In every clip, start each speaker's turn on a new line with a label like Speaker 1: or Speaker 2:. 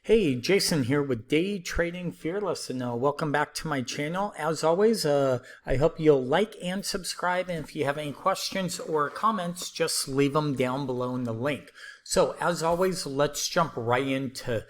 Speaker 1: Hey, Jason here with Day Trading Fearless, and welcome back to my channel. As always, I hope you'll like and subscribe, and if you have any questions or comments, just leave them down below in the link. So as always, let's jump right into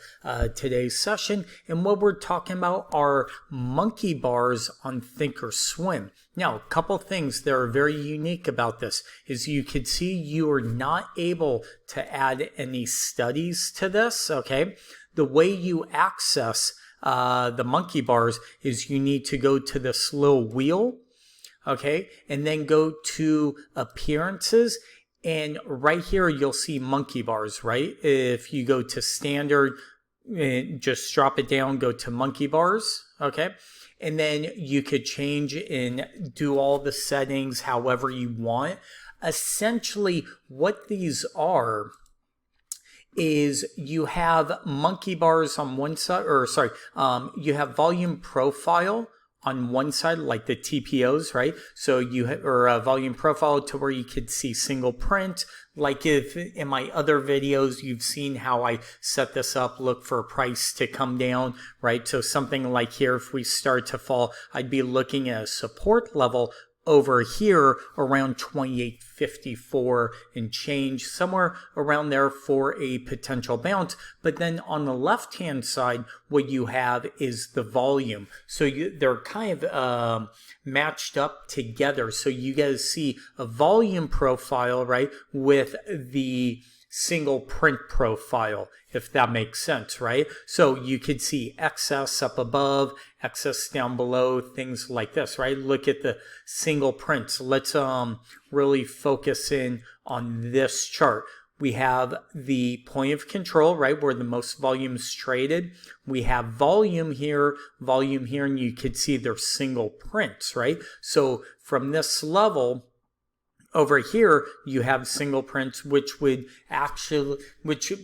Speaker 1: today's session, and what we're talking about are monkey bars on Thinkorswim. Now, a couple things that are very unique about this is you can see you are not able to add any studies to this, okay? The way you access the monkey bars is you need to go to this little wheel, okay, and then go to appearances, and right here you'll see monkey bars, right? If you go to standard, just drop it down, go to monkey bars, okay, and then you could change and do all the settings however you want. Essentially, what these are is you have monkey bars on one side, or sorry, you have volume profile on one side, like the TPOs, right? So or a volume profile to where you could see single print. Like if in my other videos, you've seen how I set this up, look for a price to come down, right? So something like here, if we start to fall, I'd be looking at a support level over here around 28.54 and change, somewhere around there for a potential bounce. But then on the left hand side, what you have is the volume. So they're kind of matched up together. So you guys see a volume profile, right, with the single print profile, if that makes sense, right? So you could see excess up above, excess down below, things like this, right? Look at the single prints. Let's really focus in on this chart. We have the point of control, right, where the most volume is traded. We have volume here, and you could see they're single prints, right? So from this level over here, you have single prints, which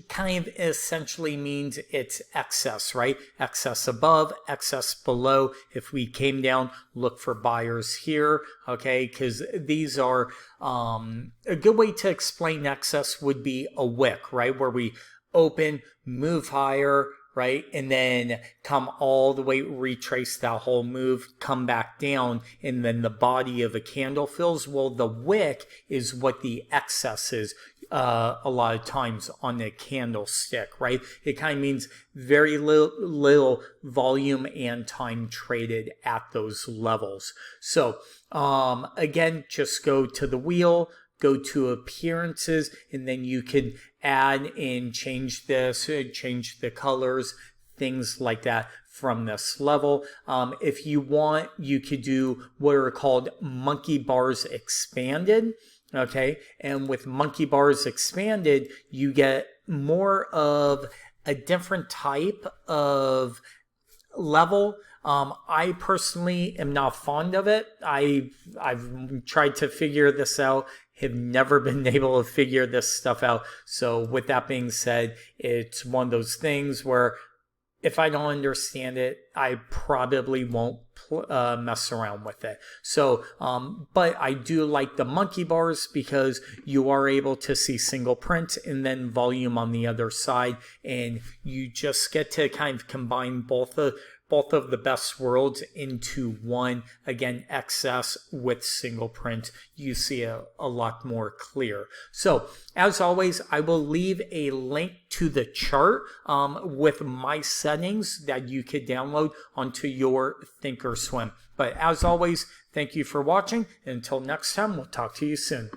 Speaker 1: kind of essentially means it's excess, right? Excess above, excess below. If we came down, look for buyers here, okay? Because these are, a good way to explain excess would be a wick, right? Where we open, move higher, right? And then come all the way, retrace that whole move, come back down, and then the body of a candle fills. Well, the wick is what the excess is a lot of times on the candlestick, right? It kind of means very little volume and time traded at those levels. So again, just go to the wheel, go to appearances, and then you could add and change this, change the colors, things like that from this level. If you want, you could do what are called monkey bars expanded, okay? And with monkey bars expanded, you get more of a different type of level. I personally am not fond of it. I've tried to figure this out, have never been able to figure this stuff out. So with that being said, it's one of those things where if I don't understand it, I probably won't mess around with it. So, but I do like the monkey bars because you are able to see single print and then volume on the other side, and you just get to kind of combine both of the best worlds into one. Again, excess with single print, you see a lot more clear. So as always, I will leave a link to the chart with my settings that you could download onto your Thinkorswim. But as always, thank you for watching. Until next time, we'll talk to you soon.